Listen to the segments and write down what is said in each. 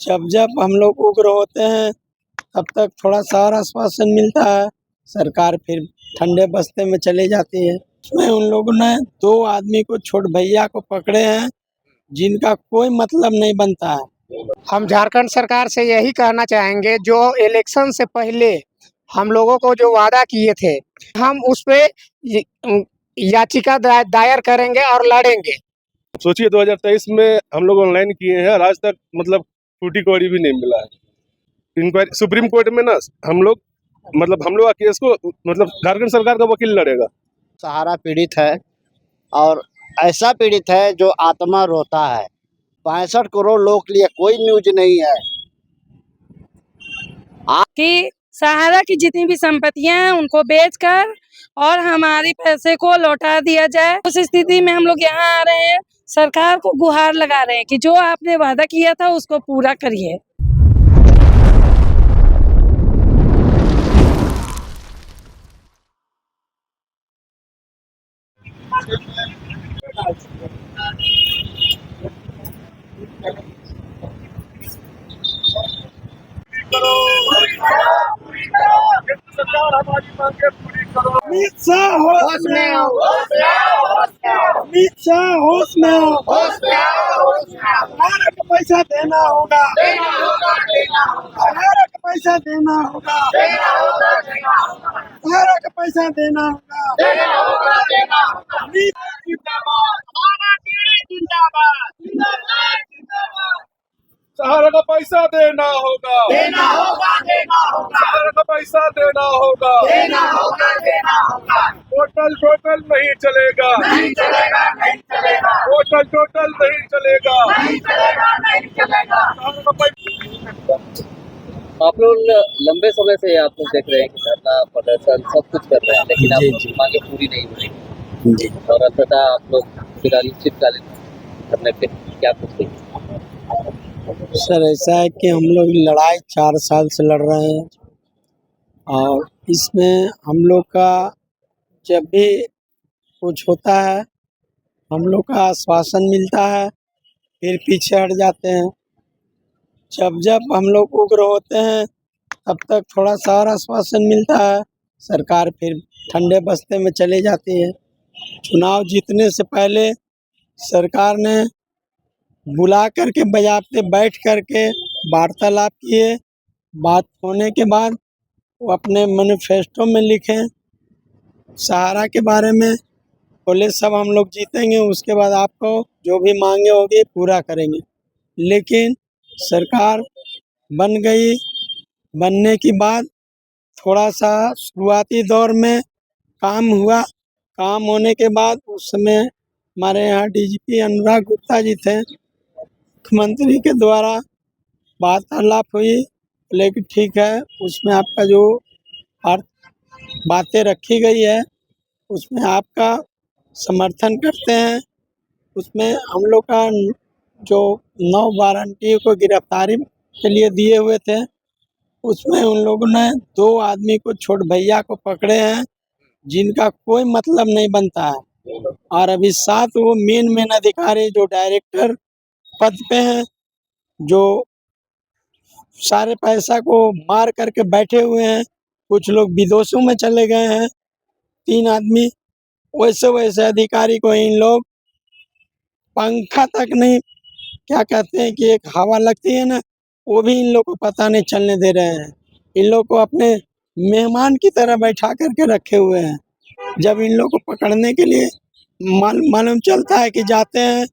जब जब हम लोग उग्र होते हैं तब तक थोड़ा सा और आश्वासन मिलता है, सरकार फिर ठंडे बस्ते में चली जाती है। उसमें उन लोगों ने 2 आदमी को छोट भैया को पकड़े हैं, जिनका कोई मतलब नहीं बनता है। हम झारखंड सरकार से यही कहना चाहेंगे, जो इलेक्शन से पहले हम लोगों को जो वादा किए थे, हम उस पे याचिका दायर करेंगे और लड़ेंगे। सोचिए 2023 में हम लोग ऑनलाइन किए हैं और आज तक मतलब टूटी कौड़ी भी नहीं मिला है। इंक्वायरी सुप्रीम कोर्ट में ना हम लोग का केस को झारखंड सरकार का वकील लड़ेगा। सहारा पीड़ित है और ऐसा पीड़ित है जो आत्मा रोता है। 65 करोड़ लोगों के लिए कोई न्यूज नहीं है कि सहारा की जितनी भी संपत्तियां हैं उनको बेचकर और हमारे पैसे को लौटा दिया जाए। उस स्थिति में हम लोग यहाँ आ रहे हैं, सरकार को गुहार लगा रहे हैं कि जो आपने वादा किया था उसको पूरा करिए। अमित शाह होश में आओ, अमित शाह होश में आओ, सहारा का पैसा देना होगा, सहारा का पैसा देना होगा, सहारा का पैसा देना होगा। सहारा का पैसा देना होगा, सहारा का पैसा देना होगा, टोटल नहीं चलेगा, टोटल नहीं चलेगा। सहारा का पैसा। आप लोग लंबे समय से आप लोग देख रहे हैं कि धरना प्रदर्शन सब कुछ कर रहे हैं, लेकिन आप लोग की मांगे पूरी नहीं हो रही और अंततः आप लोग फिर अनिश्चितकालीन धरने पे क्या कुछ कहेंगे? सर ऐसा है कि हम लोग लड़ाई 4 साल से लड़ रहे हैं और इसमें हम लोग का जब भी कुछ होता है हम लोग का आश्वासन मिलता है, फिर पीछे हट जाते हैं। जब जब हम लोग उग्र होते हैं तब तक थोड़ा सा और आश्वासन मिलता है, सरकार फिर ठंडे बस्ते में चली जाती है। चुनाव जीतने से पहले सरकार ने बुला करके बजाते बैठ करके वार्तालाप किए, बात होने के बाद वो अपने मैनिफेस्टो में लिखे सहारा के बारे में, बोले सब हम लोग जीतेंगे, उसके बाद आपको जो भी मांगे होगी पूरा करेंगे। लेकिन सरकार बन गई, बनने के बाद थोड़ा सा शुरुआती दौर में काम हुआ, काम होने के बाद उस समय हमारे यहाँ डीजीपी अनुराग गुप्ता जी थे, मुख्यमंत्री के द्वारा वार्तालाप हुई, लेकिन ठीक है उसमें आपका जो हर बातें रखी गई है उसमें आपका समर्थन करते हैं। उसमें हम लोग का जो 9 वारंटियों को गिरफ्तारी के लिए दिए हुए थे, उसमें उन लोगों ने 2 आदमी को छोट भैया को पकड़े हैं, जिनका कोई मतलब नहीं बनता है और अभी 7 वो मेन अधिकारी जो डायरेक्टर पद पे हैं, जो सारे पैसा को मार करके बैठे हुए हैं, कुछ लोग विदेशों में चले गए हैं 3 आदमी, वैसे अधिकारी को इन लोग पंखा तक नहीं, क्या कहते हैं कि एक हवा लगती है ना, वो भी इन लोग को पता नहीं चलने दे रहे हैं। इन लोग को अपने मेहमान की तरह बैठा करके रखे हुए हैं। जब इन लोग को पकड़ने के लिए मालूम चलता है कि जाते हैं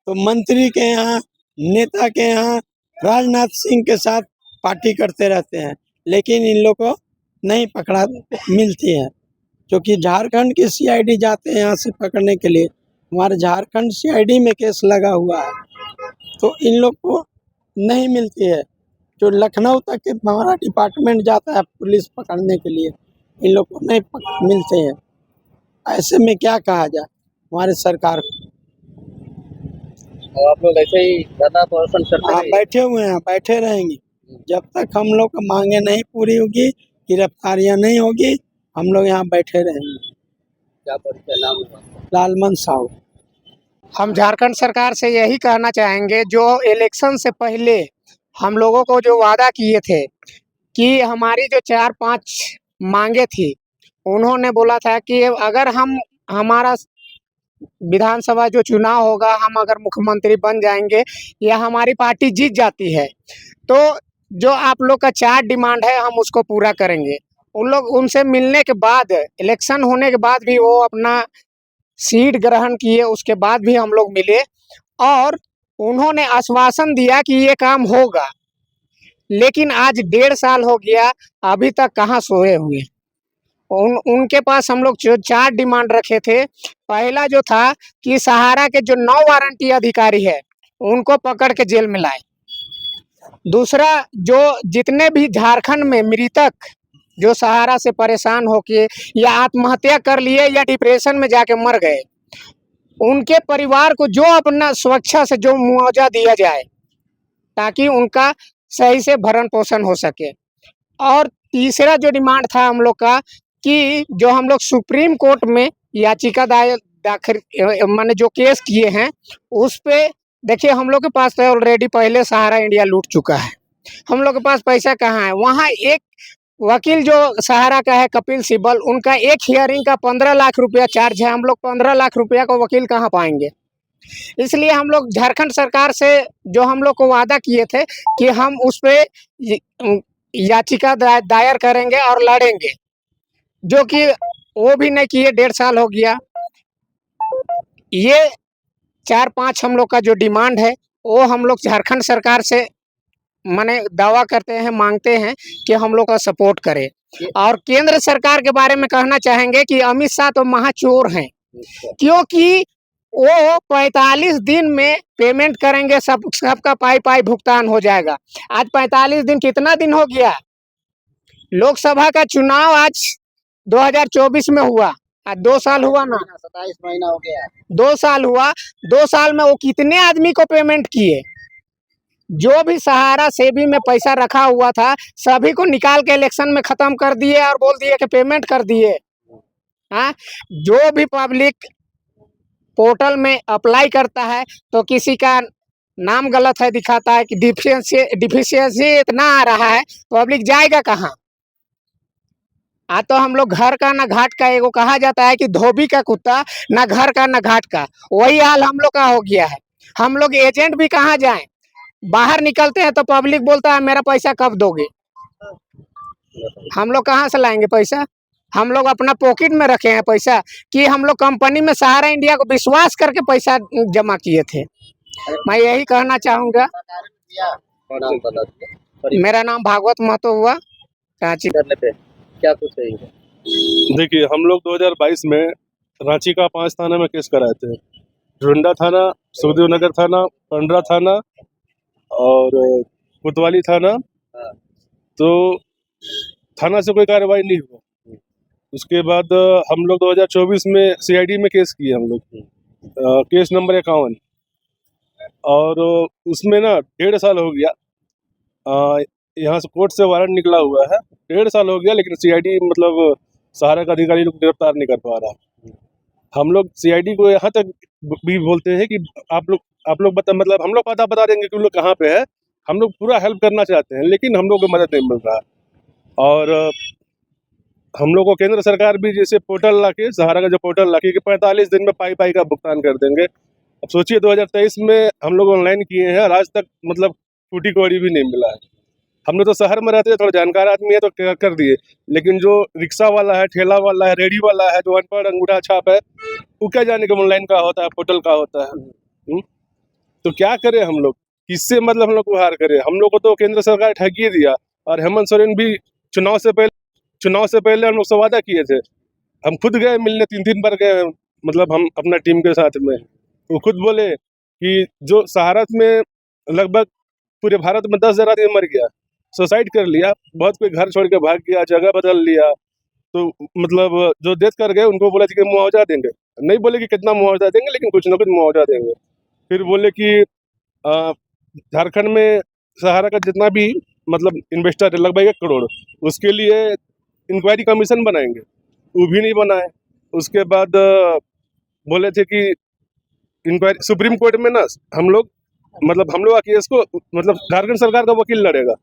तो मंत्री के यहाँ, नेता के यहाँ, राजनाथ सिंह के साथ पार्टी करते रहते हैं, लेकिन इन लोग को नहीं पकड़ा मिलती है, क्योंकि झारखंड की सीआईडी जाते हैं यहाँ से पकड़ने के लिए। हमारे झारखंड सीआईडी में केस लगा हुआ है, तो इन लोग को नहीं मिलती है। जो लखनऊ तक के हमारा डिपार्टमेंट जाता है पुलिस पकड़ने के लिए, इन लोग को नहीं मिलते हैं। ऐसे में क्या कहा जाए हमारे सरकार को। और आप लोग ऐसे ही धरना प्रदर्शन करते हाँ, हैं? बैठे हुए हैं, बैठे रहेंगे जब तक हम लोग की मांगे नहीं पूरी होगी, गिरफ्तारियां नहीं होगी, हम लोग यहाँ बैठे रहेंगे। क्या परिचय नाम है? लालमन साहू। हम झारखंड सरकार से यही कहना चाहेंगे, जो इलेक्शन से पहले हम लोगों को जो वादा किए थे कि हमारी जो 4-5 मांगे थी, उन्होंने बोला था कि अगर हम हमारा विधानसभा जो चुनाव होगा, हम अगर मुख्यमंत्री बन जाएंगे या हमारी पार्टी जीत जाती है, तो जो आप लोग का 4 डिमांड है हम उसको पूरा करेंगे। उन लोग उनसे मिलने के बाद, इलेक्शन होने के बाद भी वो अपना सीट ग्रहण किए, उसके बाद भी हम लोग मिले और उन्होंने आश्वासन दिया कि ये काम होगा। लेकिन आज 1.5 साल हो गया, अभी तक कहाँ सोए हुए। उनके पास हम लोग जो 4 डिमांड रखे थे, पहला जो था कि सहारा के जो 9 वारंटी अधिकारी है, उनको पकड़ के जेल में लाए। दूसरा, जो जितने भी झारखंड में मृतक जो सहारा से परेशान होके या आत्महत्या कर लिए या डिप्रेशन में जाके मर गए, उनके परिवार को जो अपना स्वेच्छा से जो मुआवजा दिया जाए, ताकि उनका सही से भरण पोषण हो सके। और तीसरा जो डिमांड था हम लोग का कि जो हम लोग सुप्रीम कोर्ट में याचिका दाखिल माने जो केस किए हैं, उस पे देखिए हम लोग के पास तो ऑलरेडी पहले सहारा इंडिया लूट चुका है, हम लोग के पास पैसा कहाँ है। वहाँ एक वकील जो सहारा का है कपिल सिब्बल, उनका एक हियरिंग का 15 लाख रुपया चार्ज है। हम लोग 15 लाख रुपया को वकील कहाँ पाएंगे। इसलिए हम लोग झारखंड सरकार से जो हम लोग को वादा किए थे कि हम उस पे याचिका दायर करेंगे और लड़ेंगे, जो कि वो भी नहीं किए। 1.5 साल हो गया। ये 4-5 हम लोग का जो डिमांड है, वो हम लोग झारखंड सरकार से माने दावा करते हैं, मांगते हैं कि हम लोग का सपोर्ट करे। और केंद्र सरकार के बारे में कहना चाहेंगे कि अमित शाह तो महाचोर हैं, क्योंकि वो 45 दिन में पेमेंट करेंगे, सबका पाई भुगतान हो जाएगा। आज 45 दिन कितना दिन हो गया। लोकसभा का चुनाव आज 2024 में हुआ, आज 2 साल हुआ ना, 27 महीना हो गया। 2 साल हुआ। 2 साल में वो कितने आदमी को पेमेंट किए। जो भी सहारा सेवी में पैसा रखा हुआ था, सभी को निकाल के इलेक्शन में खत्म कर दिए और बोल दिए कि पेमेंट कर दिए। हाँ, जो भी पब्लिक पोर्टल में अप्लाई करता है तो किसी का नाम गलत है दिखाता है कि डिफिशियंसी इतना आ रहा है, पब्लिक जाएगा कहाँ। आज तो हम लोग घर का ना घाट का, एगो कहा जाता है कि धोबी का कुत्ता, ना घर का ना घाट का, वही हाल हम लोग का हो गया है। हम लोग एजेंट भी कहाँ जाएं, बाहर निकलते हैं तो पब्लिक बोलता है मेरा पैसा कब दोगे। हम लोग कहाँ से लाएंगे पैसा। हम लोग अपना पॉकेट में रखे हैं पैसा, कि हम लोग कंपनी में सहारा इंडिया को विश्वास करके पैसा जमा किए थे। मैं यही कहना चाहूँगा। मेरा नाम भागवत महतो हुआ, रांची। करने पे क्या कुछ है? देखिए, हम लोग 2022 में रांची का 5 थाना में केस कराए थे। डोरंडा थाना, सुखदेव नगर थाना, पंडरा थाना और कोतवाली थाना। तो थाना से कोई कार्रवाई नहीं हुआ। उसके बाद हम लोग 2024 में सीआईडी में केस किए हम लोग, केस नंबर 51, और उसमें ना 1.5 साल हो गया। यहाँ से कोर्ट से वारंट निकला हुआ है, 1.5 साल हो गया, लेकिन सीआईडी मतलब सहारा का अधिकारी लोग गिरफ्तार नहीं कर पा रहा। हम लोग सीआईडी को यहाँ तक भी बोलते हैं कि आप लोग मतलब हम लोग पता बता देंगे कि उन लोग कहाँ पे है। हम लोग पूरा हेल्प करना चाहते हैं, लेकिन हम लोग को मदद नहीं मिल रहा। और हम लोग को केंद्र सरकार भी जैसे पोर्टल लाके, सहारा का जो पोर्टल लाके कि 45 दिन में पाई का भुगतान कर देंगे। अब सोचिए 2023 में हम लोग ऑनलाइन किए हैं और आज तक मतलब टूटी कौड़ी भी नहीं मिला है। हम लोग तो शहर में रहते हैं, थोड़ा जानकार आदमी है तो कर दिए, लेकिन जो रिक्शा वाला है, ठेला वाला है, रेडी वाला है, जो अनपढ़ अंगूठा छाप है, वो क्या जाने कि ऑनलाइन का होता है, पोर्टल का होता है। तो क्या करें हम लोग, किससे मतलब हम लोग गुहार करें। हम लोग को तो केंद्र सरकार ठगी दिया, और हेमंत सोरेन भी चुनाव से पहले हम लोग से वादा किए थे। हम खुद गए मिलने, 3 बार गए, मतलब हम अपना टीम के साथ में। वो खुद बोले कि जो सहारा में लगभग पूरे भारत में 10,000 आदमी मर गया, सुसाइड कर लिया, बहुत कोई घर छोड़ के भाग गया, जगह बदल लिया। तो मतलब जो डेथ कर गए उनको बोला कि मुआवजा देंगे, नहीं बोले कि कितना मुआवजा देंगे, लेकिन कुछ ना कुछ मुआवजा देंगे। फिर बोले कि झारखंड में सहारा का जितना भी मतलब इन्वेस्टर है, लगभग 1 करोड़, उसके लिए इंक्वायरी कमीशन बनाएंगे, वो भी नहीं बनाए। उसके बाद बोले थे कि इंक्वायरी सुप्रीम कोर्ट में ना हम लोग मतलब हम लोग का केस को मतलब झारखंड सरकार का वकील लड़ेगा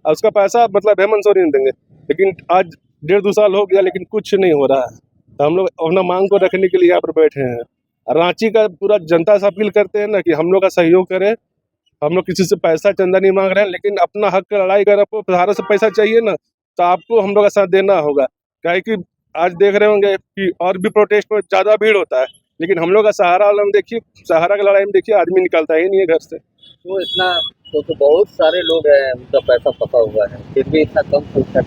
और उसका पैसा मतलब हेमंत सोरेन देंगे। लेकिन आज 1.5-2 साल हो गया लेकिन कुछ नहीं हो रहा है। तो हम लोग अपना मांग को रखने के लिए यहाँ पर बैठे हैं। रांची का पूरा जनता से अपील करते हैं ना कि हम लोग का सहयोग करें। हम लोग किसी से पैसा चंदा नहीं मांग रहे हैं, लेकिन अपना हक का लड़ाई अगर आपको भारत से पैसा चाहिए ना तो आपको हम लोग का साथ देना होगा। क्या कि आज देख रहे होंगे कि और भी प्रोटेस्ट में ज़्यादा भीड़ होता है, लेकिन हम लोग का सहारा वाला में देखिए, सहारा की लड़ाई में देखिए आदमी निकलता ही नहीं है घर से। तो इतना तो बहुत सारे लोग हैं उनका पैसा फंसा हुआ है, फिर भी इतना कम पैसा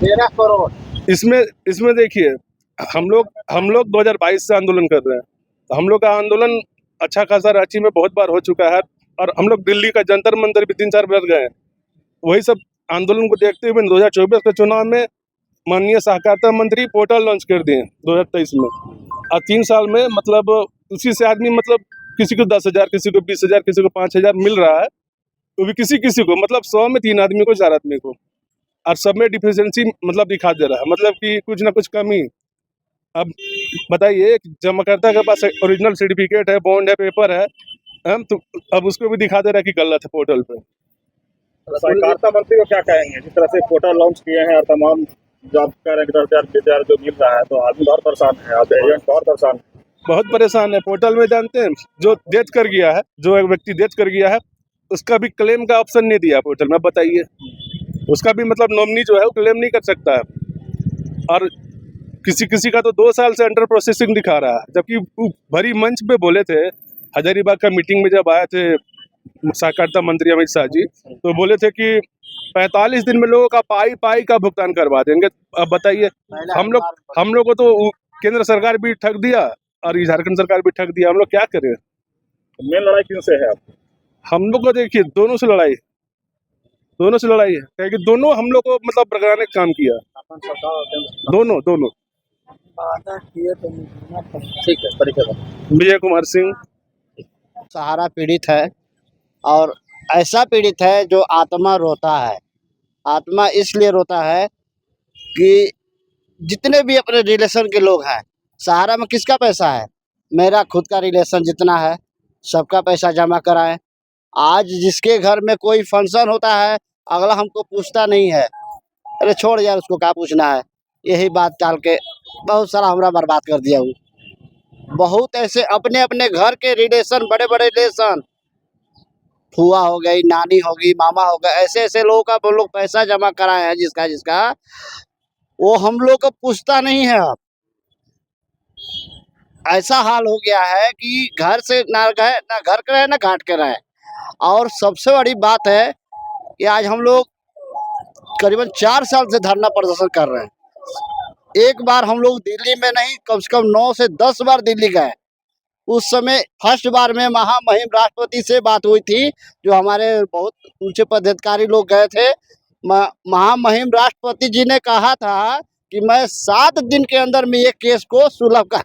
13 करोड़। इसमें देखिए हम लोग 2022 से आंदोलन कर रहे हैं। तो हम लोग का आंदोलन अच्छा खासा रांची में बहुत बार हो चुका है और हम लोग दिल्ली का जंतर मंतर भी 3-4 बार गए हैं। वही सब आंदोलन को देखते हुए 2024 के चुनाव में माननीय सहकारिता मंत्री पोर्टल लॉन्च कर दिए 2023 में, और 3 साल में मतलब उसी से आदमी मतलब किसी को 10,000, किसी को 20,000, किसी को 5,000 मिल रहा है। तो भी किसी को मतलब 100 में 3 आदमी को 4 आदमी को, और सब में डिफिशियंसी मतलब दिखा दे रहा है, मतलब कि कुछ ना कुछ कमी। अब बताइए जमाकर्ता के पास ओरिजिनल सर्टिफिकेट है, बॉन्ड है, पेपर है, तो अब उसको भी दिखा दे रहा है कि गलत है पोर्टल पे। सहकारिता मंत्री को क्या कहेंगे जिस तरह से पोर्टल लॉन्च किए हैं और तमाम जो आप कह रहे हैं 10,000 20,000 जो मिल रहा है, तो आदमी बहुत परेशान है, आप एजेंट बहुत परेशान है। बहुत परेशान है। पोर्टल में जानते हैं जो डेथ कर गया है, जो एक व्यक्ति डेथ कर गया है उसका भी क्लेम का ऑप्शन नहीं दिया पोर्टल में। बताइए उसका भी मतलब नॉमिनी जो है वो क्लेम नहीं कर सकता है, और किसी का तो 2 साल से अंडर प्रोसेसिंग दिखा रहा है। जबकि वो भरी मंच पे बोले थे, हजारीबाग का मीटिंग में जब आए थे सहकारिता मंत्री अमित शाह जी, तो बोले थे कि 45 दिन में लोगों का पाई का भुगतान करवा देंगे। अब बताइए हम लोग को तो केंद्र सरकार भी ठग दिया और झारखंड सरकार भी ठग दिया। हम लोग क्या करें? मेन लड़ाई किनसे है आपकी? हम लोग को देखिए दोनों से लड़ाई है, क्योंकि दोनों हम लोग को मतलब बरगराने का काम किया, दोनों। ठीक है, परिचय विजय कुमार सिंह। सहारा पीड़ित है और ऐसा पीड़ित है जो आत्मा रोता है। आत्मा इसलिए रोता है कि जितने भी अपने रिलेशन के लोग हैं, सहारा में किसका पैसा है? मेरा खुद का रिलेशन जितना है सबका पैसा जमा कराएं। आज जिसके घर में कोई फंक्शन होता है अगला हमको पूछता नहीं है, अरे छोड़ यार उसको क्या पूछना है, यही बात टाल के बहुत सारा हमरा बर्बाद कर दिया हूँ। बहुत ऐसे अपने अपने घर के रिलेशन, बड़े बड़े रिलेशन, फुआ हो गई, नानी होगी, मामा होगा, ऐसे ऐसे लोगों का हम लोग पैसा जमा कराए हैं जिसका वो हम लोग को पूछता नहीं है। अब ऐसा हाल हो गया है कि घर से ना घर के रहे ना घाट के रहे। और सबसे बड़ी बात है कि आज हम लोग करीबन 4 साल से धरना प्रदर्शन कर रहे हैं। एक बार हम लोग दिल्ली में नहीं, कम से कम 9 से 10 बार दिल्ली गए। उस समय फर्स्ट बार में महामहिम राष्ट्रपति से बात हुई थी, जो हमारे बहुत ऊंचे पदाधिकारी लोग गए थे। महामहिम राष्ट्रपति जी ने कहा था कि मैं 7 दिन के अंदर में ये केस को सुलभ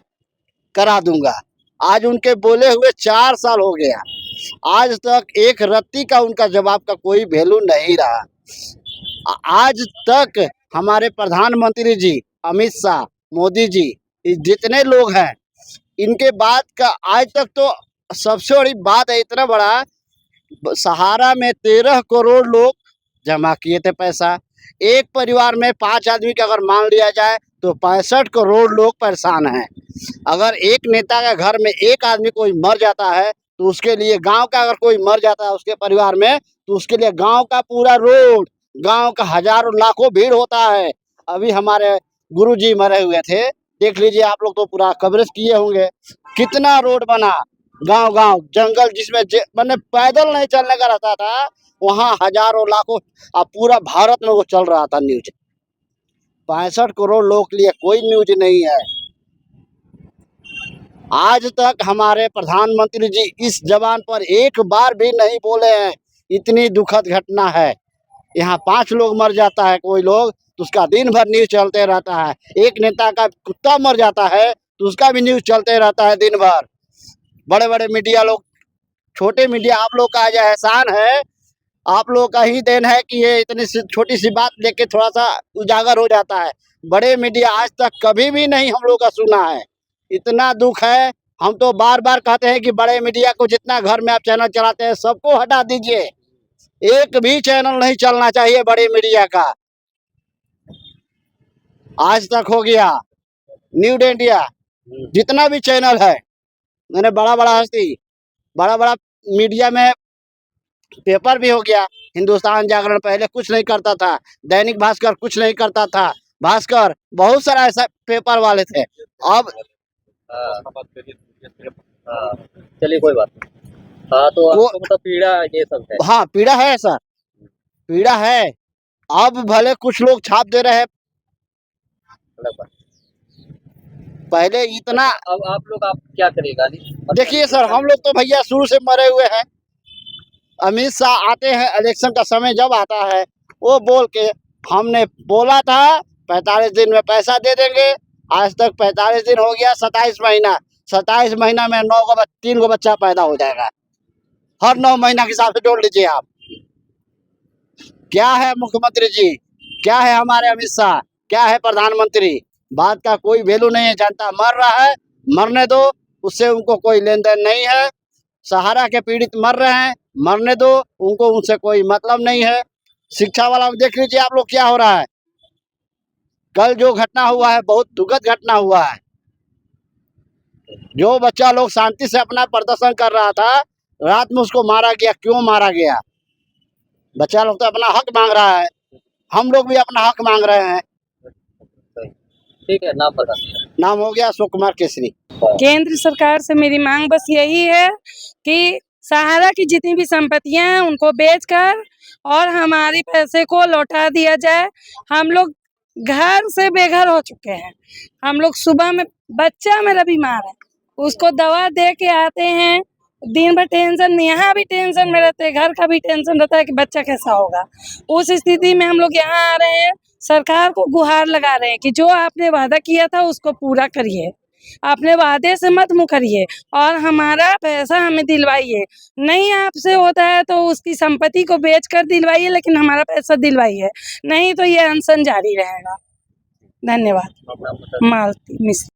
करा दूंगा। आज उनके बोले हुए 4 साल हो गया, आज तक एक रत्ती का उनका जवाब का कोई वैल्यू नहीं रहा। आज तक हमारे प्रधानमंत्री जी अमित शाह, मोदी जी, जितने लोग हैं, इनके बात का आज तक तो सबसे बड़ी बात है, इतना बड़ा सहारा में 13 करोड़ लोग जमा किए थे पैसा। एक परिवार में 5 आदमी का अगर मान लिया जाए तो 65 करोड़ लोग परेशान हैं। अगर एक नेता का घर में एक आदमी कोई मर जाता है तो उसके लिए गांव का अगर कोई मर जाता है उसके परिवार में, तो उसके लिए गांव का पूरा रोड, गांव का हजारों लाखों भीड़ होता है। अभी हमारे गुरुजी मरे हुए थे, देख लीजिए आप लोग, तो पूरा कवरेज किए होंगे। कितना रोड बना, गांव जंगल जिसमें मैंने पैदल नहीं चलने का रहता था, वहाँ हजारों लाखों, अब पूरा भारत में वो चल रहा था न्यूज। 65 करोड़ लोग के लिए कोई न्यूज नहीं है। आज तक हमारे प्रधानमंत्री जी इस जबान पर एक बार भी नहीं बोले हैं। इतनी दुखद घटना है। यहाँ 5 लोग मर जाता है कोई लोग, तो उसका दिन भर न्यूज चलते रहता है। एक नेता का कुत्ता मर जाता है तो उसका भी न्यूज चलते रहता है दिन भर। बड़े बड़े मीडिया लोग, छोटे मीडिया, आप लोग का आज एहसान है, आप लोग का ही देन है कि ये इतनी छोटी सी बात लेके थोड़ा सा उजागर हो जाता है। बड़े मीडिया आज तक कभी भी नहीं हम लोग का सुना है। इतना दुख है हम तो बार बार कहते हैं कि बड़े मीडिया को जितना घर में आप चैनल चलाते हैं सबको हटा दीजिए, एक भी चैनल नहीं चलना चाहिए बड़े मीडिया का। आज तक हो गया, न्यूज इंडिया, जितना भी चैनल है, मैंने बड़ा बड़ा हस्ती, बड़ा बड़ा मीडिया में पेपर भी हो गया। हिंदुस्तान जागरण पहले कुछ नहीं करता था, दैनिक भास्कर कुछ नहीं करता था, भास्कर बहुत सारा ऐसा पेपर वाले थे। अब चलिए कोई बात नहीं। हाँ तो आपको मतलब पीड़ा ये सब है। हाँ पीड़ा है सर, पीड़ा है। अब भले कुछ लोग छाप दे रहे हैं, पहले इतना। अब आप क्या करेगा? देखिए सर, हम लोग तो भैया शुरू से मरे हुए हैं। अमित शाह आते हैं, इलेक्शन का समय जब आता है वो बोल के, हमने बोला था 45 दिन में पैसा दे देंगे, आज तक 45 दिन हो गया, 27 महीना, 27 महीना में 3 गो बच्चा पैदा हो जाएगा। हर 9 महीना के हिसाब से जोड़ लीजिए आप। क्या है मुख्यमंत्री जी, क्या है हमारे अमित शाह, क्या है प्रधानमंत्री, बात का कोई वैल्यू नहीं है। जनता मर रहा है, मरने दो, उससे उनको कोई लेन देन नहीं है। सहारा के पीड़ित मर रहे हैं, मरने दो, उनको उनसे कोई मतलब नहीं है। शिक्षा वाला देख लीजिए आप लोग क्या हो रहा है। कल जो घटना हुआ है बहुत दुखद घटना हुआ है। जो बच्चा लोग शांति से अपना प्रदर्शन कर रहा था, रात में उसको मारा गया। क्यों मारा गया? बच्चा लोग तो अपना हक मांग रहा है, हम लोग भी अपना हक मांग रहे हैं। ठीक है, नाम बता। नाम हो गया अशोक कुमार केसरी। केंद्र सरकार से मेरी मांग बस यही है कि सहारा की जितनी भी संपत्तियां हैं उनको बेचकर और हमारे पैसे को लौटा दिया जाए। हम लोग घर से बेघर हो चुके हैं। हम लोग सुबह में बच्चा मेरा बीमार है, उसको दवा दे के आते हैं, दिन भर टेंशन, यहाँ भी टेंशन में रहते हैं, घर का भी टेंशन रहता है कि बच्चा कैसा होगा। उस स्थिति में हम लोग यहाँ आ रहे हैं, सरकार को गुहार लगा रहे हैं कि जो आपने वादा किया था उसको पूरा करिए, अपने वादे से मत मुकरिए और हमारा पैसा हमें दिलवाइए। नहीं आपसे होता है तो उसकी संपत्ति को बेचकर दिलवाइए, लेकिन हमारा पैसा दिलवाइए, नहीं तो ये अनशन जारी रहेगा। धन्यवाद। मालती मिश्र।